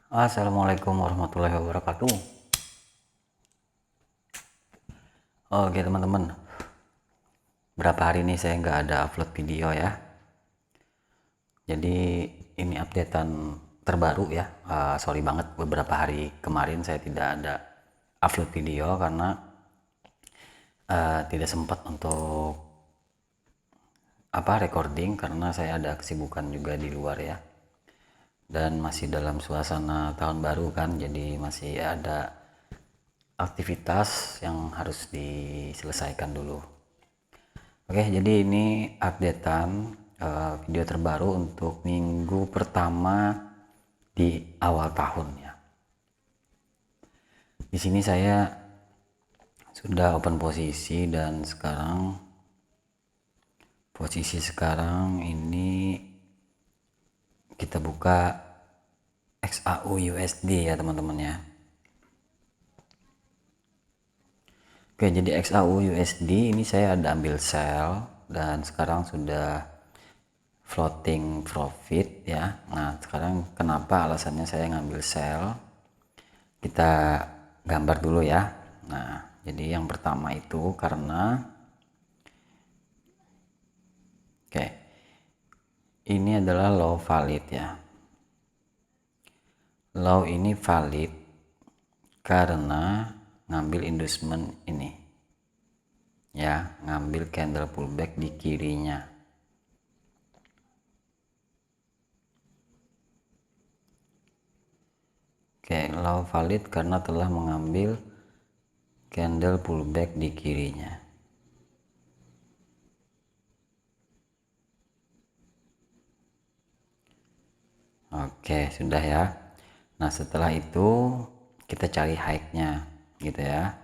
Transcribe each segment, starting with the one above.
Assalamualaikum warahmatullahi wabarakatuh. Oke teman-teman, berapa hari ini saya nggak ada upload video ya. Jadi ini updatean terbaru ya. Sorry banget beberapa hari kemarin saya tidak ada upload video karena tidak sempat untuk recording karena saya ada kesibukan juga di luar ya. Dan masih dalam suasana tahun baru kan, jadi masih ada aktivitas yang harus diselesaikan dulu. Oke, jadi ini updatean video terbaru untuk minggu pertama di awal tahun ya. Di sini saya sudah open posisi dan posisi sekarang ini kita buka XAU USD ya teman-teman ya. Oke, jadi XAU USD ini saya ada ambil sell dan sekarang sudah floating profit ya. Nah, sekarang kenapa alasannya saya ngambil sell? Kita gambar dulu ya. Nah, jadi yang pertama itu karena ini adalah low valid ya. Low ini valid karena ngambil inducement ini ya, ngambil candle pullback di kirinya. Low valid karena telah mengambil candle pullback di kirinya. Oke, sudah ya. Nah, setelah itu kita cari high-nya gitu ya.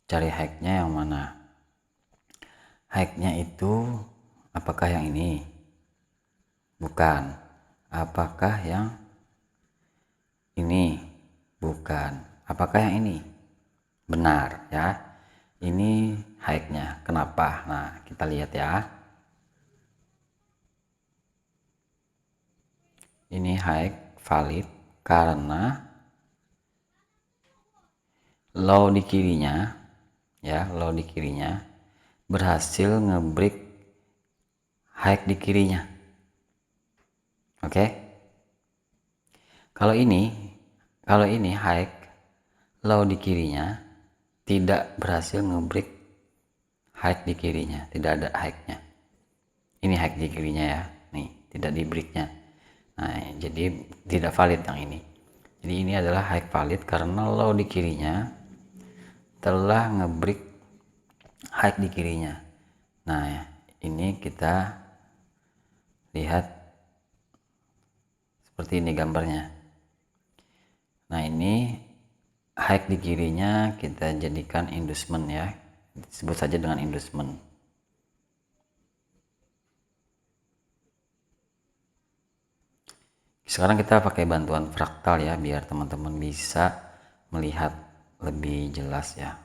Cari high-nya yang mana? High-nya itu apakah yang ini? Bukan. Apakah yang ini? Bukan. Apakah yang ini? Benar ya. Ini high-nya. Kenapa? Nah, kita lihat ya. Ini high valid karena low di kirinya ya, low di kirinya berhasil ngebreak high di kirinya. Oke. Kalau ini high, low di kirinya tidak berhasil ngebreak high di kirinya, tidak ada high-nya. Ini high di kirinya ya, nih tidak di breaknya. Nah, jadi tidak valid yang ini. Jadi ini adalah high valid karena low di kirinya telah ngebreak high di kirinya. Nah, ini kita lihat seperti ini gambarnya. Nah, ini high di kirinya kita jadikan inducement ya, disebut saja dengan inducement. Sekarang kita pakai bantuan fraktal ya, biar teman-teman bisa melihat lebih jelas ya.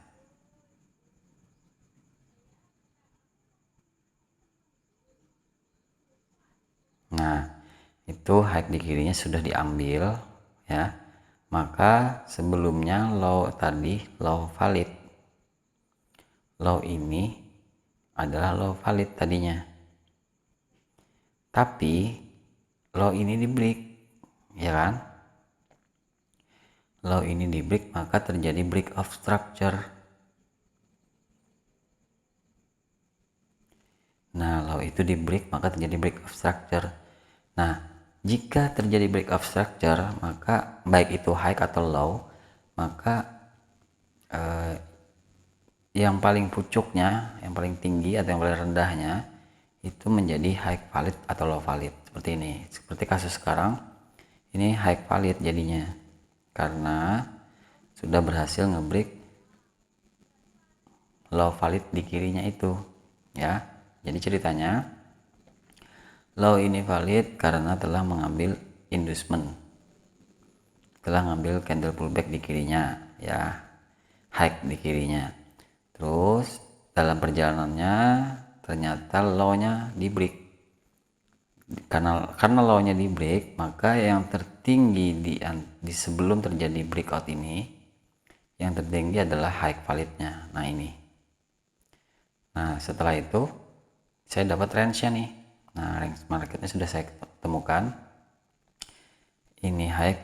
Nah, itu high di kirinya sudah diambil ya. Maka sebelumnya low tadi low valid. Low ini adalah low valid tadinya. Tapi low ini di break, ya kan? Low ini di break, maka terjadi break of structure. Nah, low itu di break, maka terjadi break of structure. Nah, jika terjadi break of structure, maka baik itu high atau low, maka yang paling pucuknya, yang paling tinggi atau yang paling rendahnya itu menjadi high valid atau low valid. Seperti ini, seperti kasus sekarang ini high valid jadinya karena sudah berhasil ngebreak low valid di kirinya itu ya. Jadi ceritanya low ini valid karena telah mengambil inducement, telah ngambil candle pullback di kirinya ya, high di kirinya. Terus dalam perjalanannya ternyata low-nya di break karena low-nya di break, maka yang tertinggi di sebelum terjadi breakout ini, yang tertinggi adalah high validnya. Nah ini. Nah setelah itu saya dapat range-nya nih. Nah range marketnya sudah saya temukan. Ini high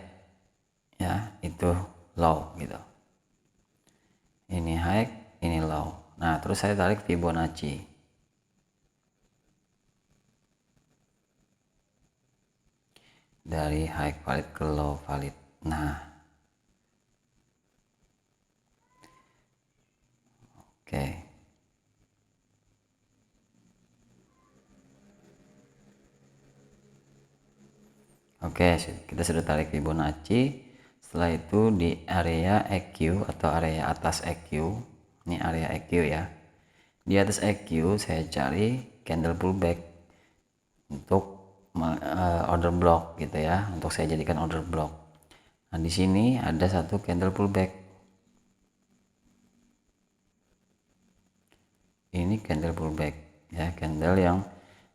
ya, itu low gitu. Ini high, ini low. Nah terus saya tarik Fibonacci. Dari high valid ke low valid. Nah oke. Oke, kita sudah tarik Fibonacci. Setelah itu di area EQ atau area atas EQ, ini area EQ ya. Di atas EQ saya cari candle pullback untuk order block gitu ya, untuk saya jadikan order block. Nah, di sini ada satu candle pullback. Ini candle pullback ya, candle yang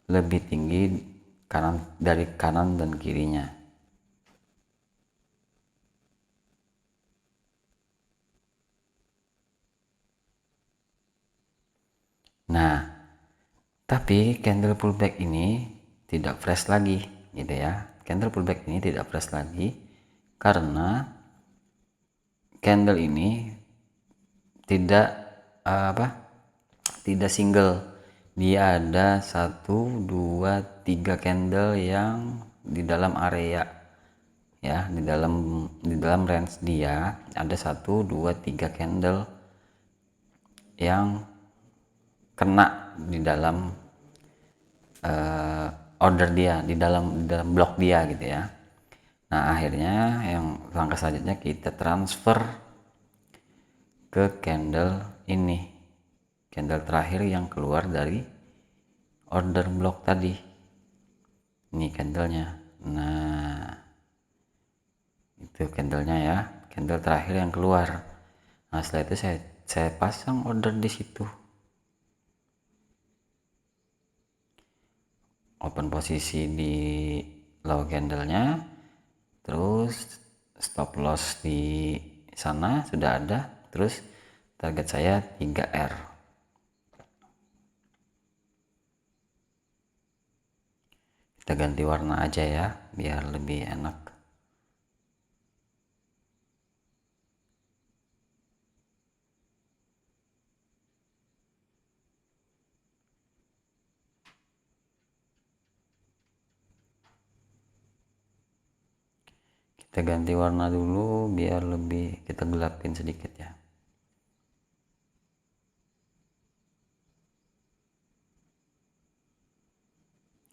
lebih tinggi dari kanan dan kirinya. Nah, tapi candle pullback ini tidak fresh lagi gitu ya. Candle pullback ini tidak fresh lagi karena candle ini tidak tidak single. Dia ada 1 2 3 candle yang di dalam area ya, di dalam range dia ada 1 2 3 candle yang kena di dalam order dia, di dalam blok dia gitu ya. Nah akhirnya yang langkah selanjutnya kita transfer ke candle ini, candle terakhir yang keluar dari order block tadi. Ini candlenya. Nah itu candlenya ya, candle terakhir yang keluar. Nah setelah itu saya pasang order di situ, open posisi di low candlenya, terus stop loss di sana sudah ada, terus target saya 3R. Kita ganti warna aja ya biar lebih enak. Kita ganti warna dulu biar lebih, kita gelapin sedikit ya.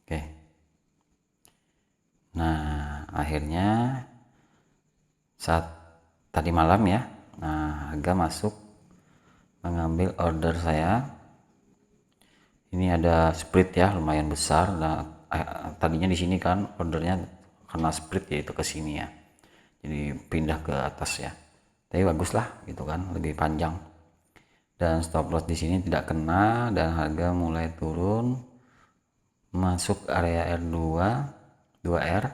Oke. Nah akhirnya saat tadi malam ya, nah harga masuk mengambil order saya. Ini ada split ya, lumayan besar. Nah tadinya di sini kan ordernya karena split yaitu ke sini ya, jadi pindah ke atas ya, tapi bagus lah gitu kan, lebih panjang. Dan stop loss di sini tidak kena dan harga mulai turun masuk area R2 2R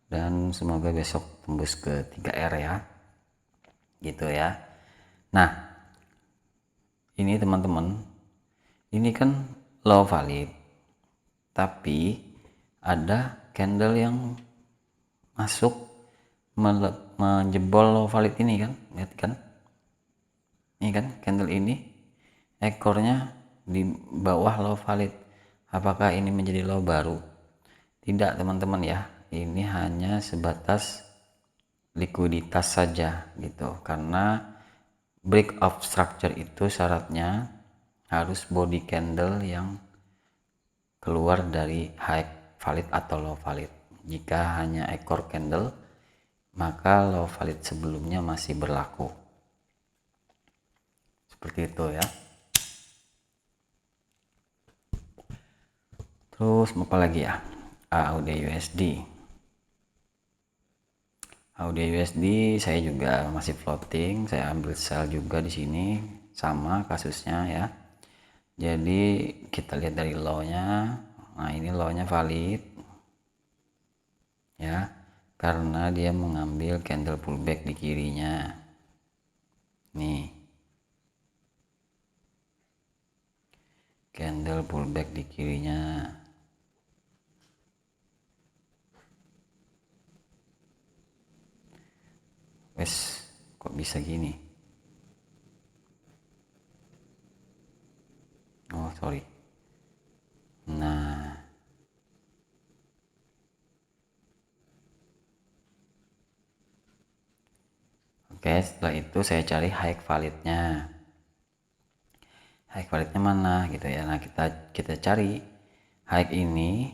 dan semoga besok tembus ke 3R ya gitu ya. Nah ini teman-teman, ini kan low valid tapi ada candle yang masuk menjebol low valid ini kan, lihat kan, ini kan candle ini ekornya di bawah low valid. Apakah ini menjadi low baru? Tidak teman-teman ya, ini hanya sebatas likuiditas saja gitu, karena break of structure itu syaratnya harus body candle yang keluar dari high valid atau low valid. Jika hanya ekor candle, maka low valid sebelumnya masih berlaku. Seperti itu ya. Terus apa lagi ya? AUD USD. AUD USD saya juga masih floating, saya ambil sell juga di sini, sama kasusnya ya. Jadi kita lihat dari low-nya. Nah, ini low-nya valid. ya, karena dia mengambil candle pullback di kirinya nih, candle pullback di kirinya. Wes, kok bisa gini? Oh sorry. Nah, oke, setelah itu saya cari high validnya. High validnya mana gitu ya. Nah, kita cari high ini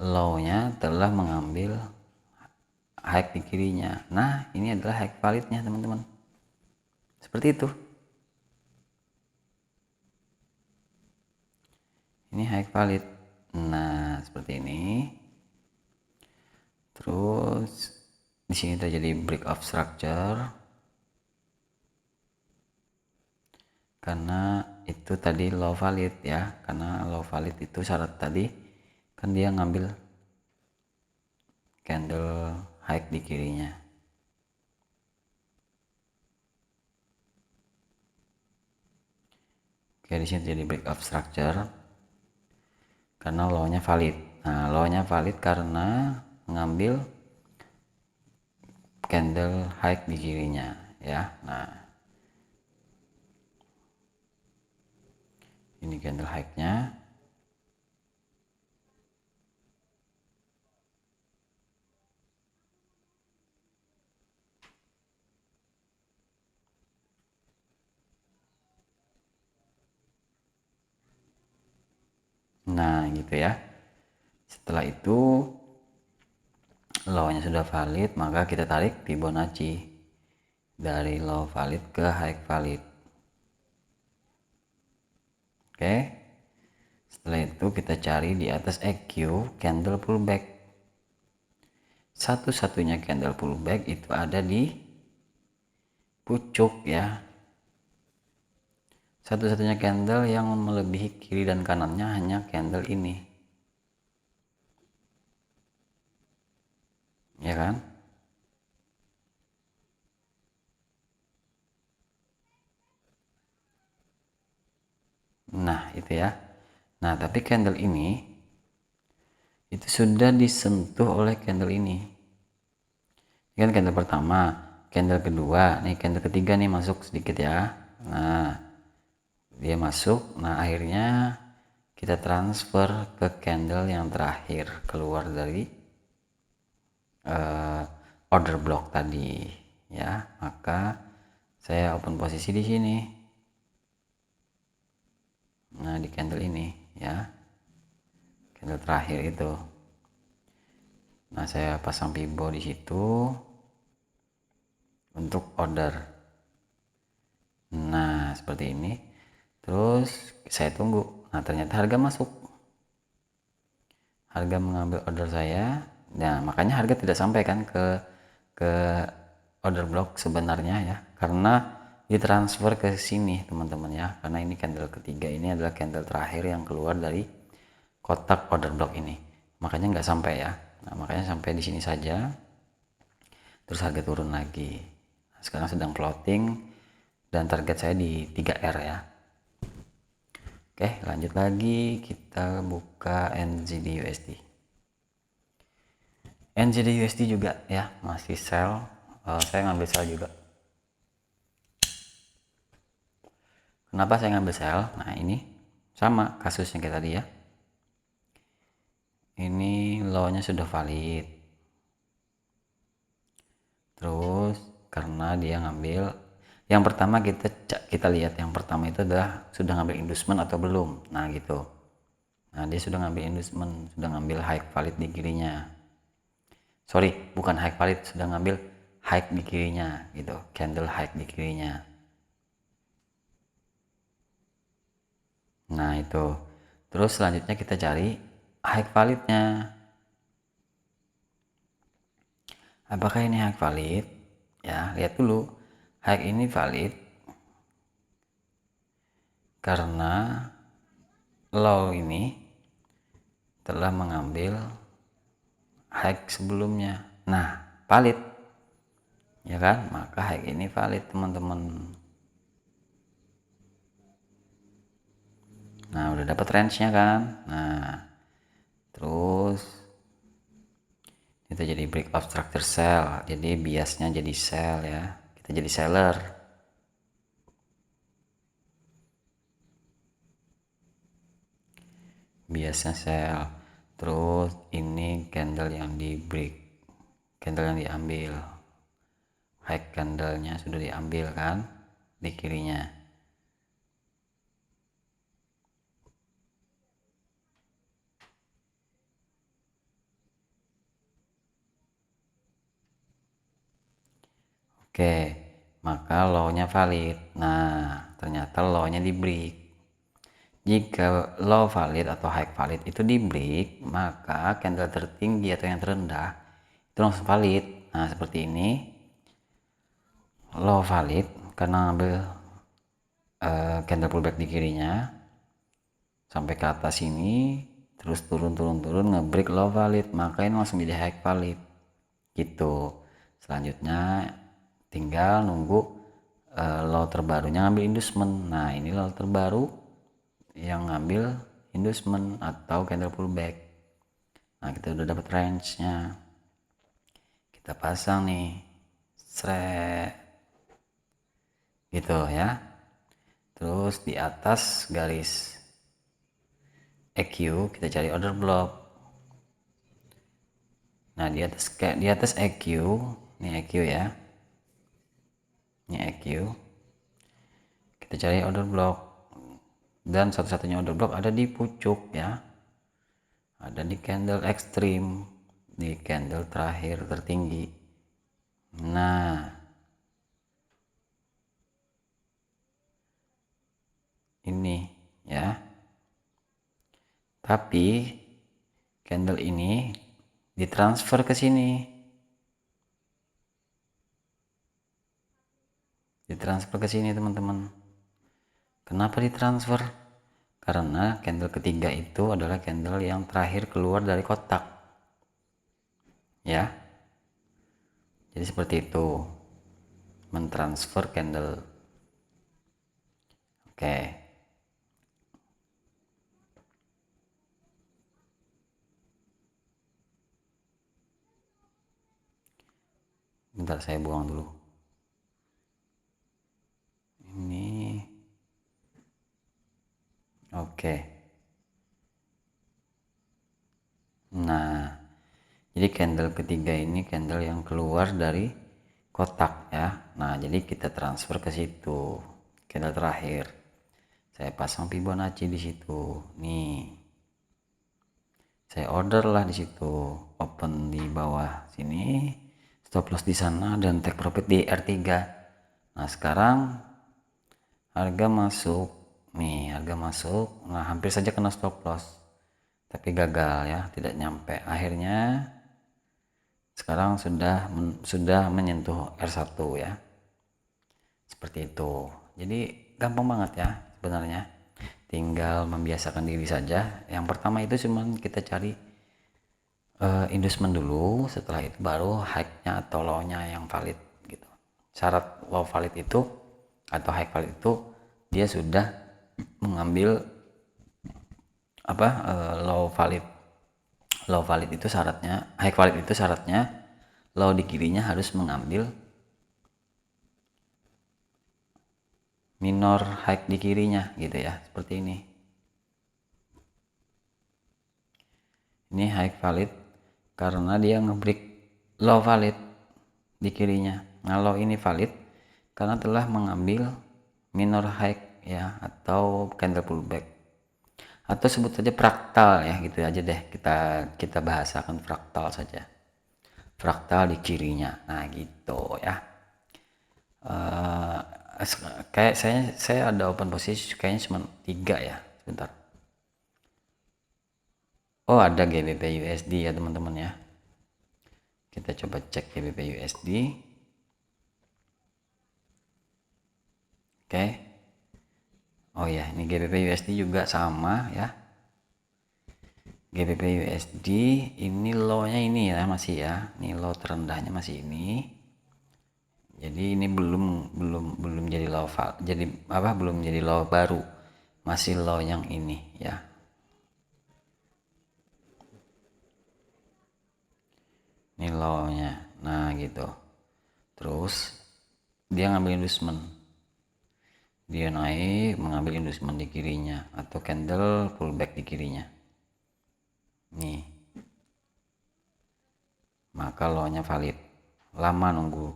low-nya telah mengambil high di kirinya. Nah, ini adalah high validnya, teman-teman. Seperti itu. Ini high valid. Nah, seperti ini. Terus di sini terjadi break of structure. Karena itu tadi low valid ya. Karena low valid itu syarat tadi kan dia ngambil candle high di kirinya. Oke, di sini jadi break of structure karena low-nya valid. Nah, low-nya valid karena mengambil candle high di kirinya ya. Nah, ini candle high-nya. Nah, gitu ya. Setelah itu low-nya sudah valid, maka kita tarik Fibonacci dari low valid ke high valid. Oke. Setelah itu kita cari di atas EQ candle pullback. Satu-satunya candle pullback itu ada di pucuk ya. Satu-satunya candle yang melebihi kiri dan kanannya hanya candle ini. Ya kan? Nah, itu ya. Nah, tapi candle ini itu sudah disentuh oleh candle ini. Ini kan candle pertama, candle kedua, nih candle ketiga nih masuk sedikit ya. Nah, dia masuk. Nah, akhirnya kita transfer ke candle yang terakhir keluar dari order block tadi ya. Maka saya open posisi di sini. Nah, di candle ini ya, candle terakhir itu. Nah, saya pasang Fibo di situ untuk order. Nah, seperti ini. Terus saya tunggu. Nah, ternyata harga masuk. Harga mengambil order saya. Nah, makanya harga tidak sampai kan ke order block sebenarnya ya. Karena ditransfer ke sini, teman-teman ya. Karena ini candle ketiga, ini adalah candle terakhir yang keluar dari kotak order block ini. Makanya nggak sampai ya. Nah, makanya sampai di sini saja. Terus harga turun lagi. Nah, sekarang sedang floating dan target saya di 3R ya. Oke, lanjut lagi kita buka NZD USD. NZD USD juga ya, masih sell. Saya ngambil sell juga. Kenapa saya ngambil sell? Nah, ini sama kasusnya kayak tadi ya. Ini low-nya sudah valid. Terus karena dia ngambil yang pertama, kita lihat yang pertama itu adalah sudah ngambil inducement atau belum. Nah, gitu. Nah, dia sudah ngambil inducement, sudah ngambil high valid di kirinya. Sorry, bukan high valid, sudah ngambil high di kirinya gitu, candle high di kirinya. Nah, itu. Terus selanjutnya kita cari high validnya. Apakah ini high valid? Ya, lihat dulu. High ini valid karena low ini telah mengambil high sebelumnya. Nah, valid ya kan, maka high ini valid teman-teman. Nah, udah dapat range nya kan. Nah, terus itu jadi break of structure sell, jadi biasnya jadi sell ya, kita jadi seller. Biasanya sell. Terus ini candle yang di break, candle yang diambil, high candlenya sudah diambil kan di kirinya. Oke, maka low-nya valid. Nah, ternyata low-nya di break. Jika low valid atau high valid itu di break, maka candle tertinggi atau yang terendah itu langsung valid. Nah, seperti ini. Low valid karena ngambil candle pullback di kirinya sampai ke atas ini, terus turun ngebreak low valid, maka ini langsung jadi high valid gitu. Selanjutnya tinggal nunggu low terbarunya ngambil inducement. Nah, ini low terbaru yang ngambil inducement atau candle pullback. Nah, kita udah dapat range nya, kita pasang nih gitu ya. Terus di atas garis EQ kita cari order block. Nah, di atas EQ, ini EQ ya, ini EQ, kita cari order block, dan satu-satunya order block ada di pucuk ya, ada di candle ekstrim, di candle terakhir tertinggi. Nah, ini ya, tapi candle ini ditransfer ke sini, teman-teman. Kenapa ditransfer? Karena candle ketiga itu adalah candle yang terakhir keluar dari kotak ya, jadi seperti itu, mentransfer candle. Oke, bentar saya buang dulu ini. Oke, nah jadi candle ketiga ini candle yang keluar dari kotak ya. Nah, jadi kita transfer ke situ, candle terakhir saya pasang Fibonacci di situ nih, saya order lah di situ, open di bawah sini, stop loss di sana, dan take profit di R3. Nah, sekarang harga masuk nih, harga masuk. Nah, hampir saja kena stop loss tapi gagal ya, tidak nyampe. Akhirnya sekarang sudah menyentuh R1 ya, seperti itu. Jadi gampang banget ya sebenarnya, tinggal membiasakan diri saja. Yang pertama itu cuman kita cari inducement dulu, setelah itu baru high-nya atau low-nya yang valid gitu. Syarat low valid itu atau high valid itu dia sudah mengambil apa, low valid itu syaratnya, high valid itu syaratnya low di kirinya harus mengambil minor high di kirinya gitu ya, seperti ini. Ini high valid karena dia ngebreak low valid di kirinya. Nah, low ini valid karena telah mengambil minor high ya, atau candle pullback, atau sebut saja fraktal ya, gitu aja deh, kita bahasakan fraktal saja, fraktal di kirinya. Nah, gitu ya. Kayak saya ada open posisi kayaknya cuma 3 ya, sebentar. Oh, ada GBP USD ya teman-teman ya, kita coba cek GBP USD. Oke, oh ya, ini GBP USD juga sama ya, GBP USD ini low-nya ini ya, masih ya, ini low terendahnya masih ini. Jadi ini belum jadi low, jadi apa, belum jadi low baru, masih low yang ini ya. Ini low-nya, nah gitu. Terus dia ngambil inducement, dia naik mengambil inducement di kirinya atau candle pullback di kirinya nih, maka low-nya valid. Lama nunggu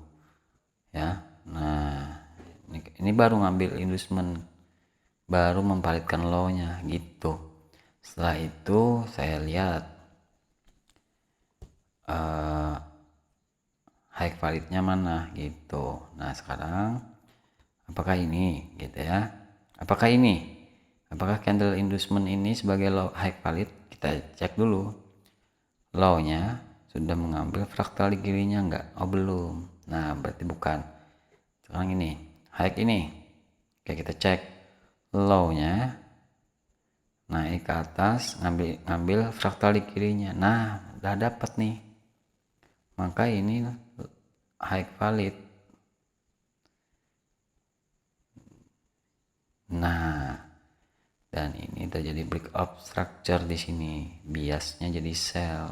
ya. Nah ini baru ngambil inducement, baru memvalidkan low-nya gitu. Setelah itu saya lihat high validnya mana gitu. Nah sekarang apakah ini gitu ya, apakah candle inducement ini sebagai low high valid? Kita cek dulu low nya sudah mengambil fraktal di kirinya enggak. Oh belum, nah berarti bukan. Sekarang ini high ini, oke kita cek low nya naik ke atas, ngambil fraktal di kirinya, nah udah dapat nih, maka ini high valid. Nah dan ini terjadi breakout structure di sini, biasnya jadi sell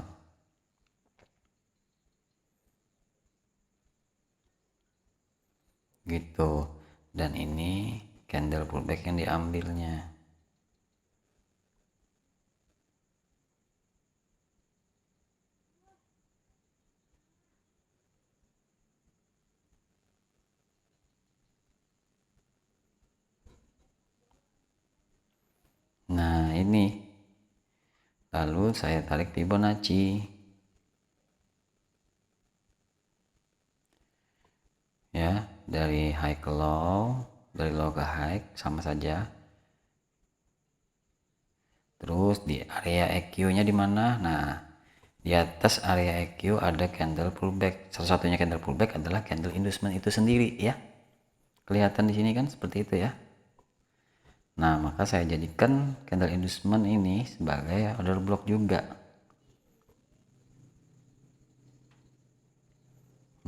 gitu. Dan ini candle pullback yang diambilnya. Nah ini, lalu saya tarik Fibonacci ya, dari high ke low, dari low ke high sama saja. Terus di area EQ nya di mana? Nah di atas area EQ ada candle pullback. Salah satunya candle pullback adalah candle inducement itu sendiri ya, kelihatan di sini kan seperti itu ya. Nah maka saya jadikan candle inducement ini sebagai order block juga.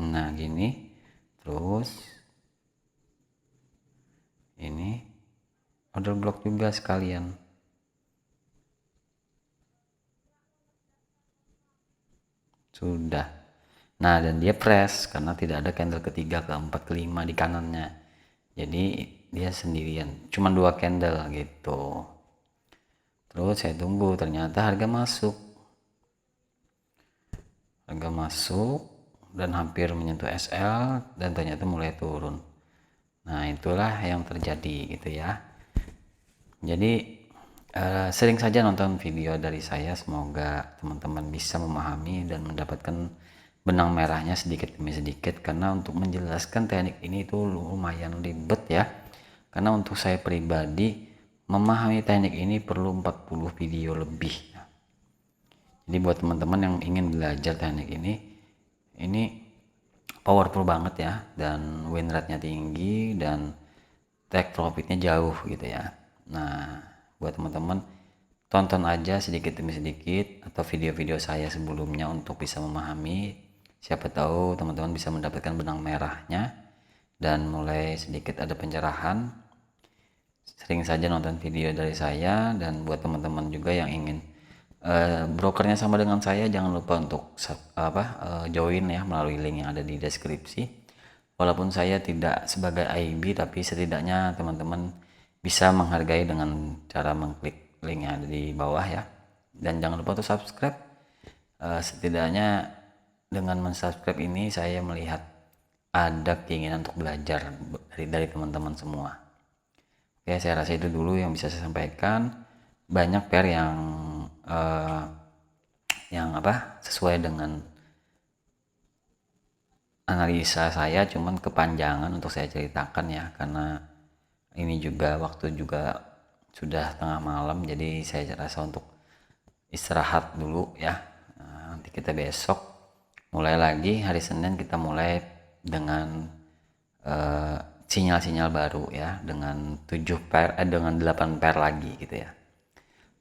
Nah gini, terus ini order block juga sekalian. Sudah. Nah dan dia press karena tidak ada candle ketiga, keempat, kelima di kanannya. Jadi dia sendirian, cuma 2 candle gitu. Terus saya tunggu, ternyata harga masuk. Harga masuk dan hampir menyentuh SL dan ternyata mulai turun. Nah itulah yang terjadi gitu ya. Jadi sering saja nonton video dari saya, semoga teman-teman bisa memahami dan mendapatkan benang merahnya sedikit demi sedikit, karena untuk menjelaskan teknik ini itu lumayan ribet ya. Karena untuk saya pribadi memahami teknik ini perlu 40 video lebih. Jadi buat teman-teman yang ingin belajar teknik ini powerful banget ya, dan win rate-nya tinggi dan take profitnya jauh gitu ya. Nah buat teman-teman tonton aja sedikit demi sedikit atau video-video saya sebelumnya untuk bisa memahami. Siapa tahu teman-teman bisa mendapatkan benang merahnya dan mulai sedikit ada pencerahan. Sering saja nonton video dari saya. Dan buat teman-teman juga yang ingin brokernya sama dengan saya, jangan lupa untuk join ya melalui link yang ada di deskripsi. Walaupun saya tidak sebagai IB, tapi setidaknya teman-teman bisa menghargai dengan cara mengklik link yang ada di bawah ya. Dan jangan lupa untuk subscribe. Setidaknya dengan mensubscribe ini saya melihat ada keinginan untuk belajar dari teman-teman semua. Oke, saya rasa itu dulu yang bisa saya sampaikan. Banyak pair yang sesuai dengan analisa saya, cuman kepanjangan untuk saya ceritakan ya, karena ini juga waktu juga sudah tengah malam, jadi saya rasa untuk istirahat dulu ya. Nanti kita besok mulai lagi, hari Senin kita mulai dengan sinyal-sinyal baru ya, dengan 8 pair lagi gitu ya.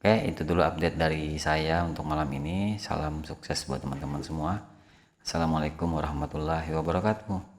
Oke, itu dulu update dari saya untuk malam ini. Salam sukses buat teman-teman semua. Assalamualaikum warahmatullahi wabarakatuh.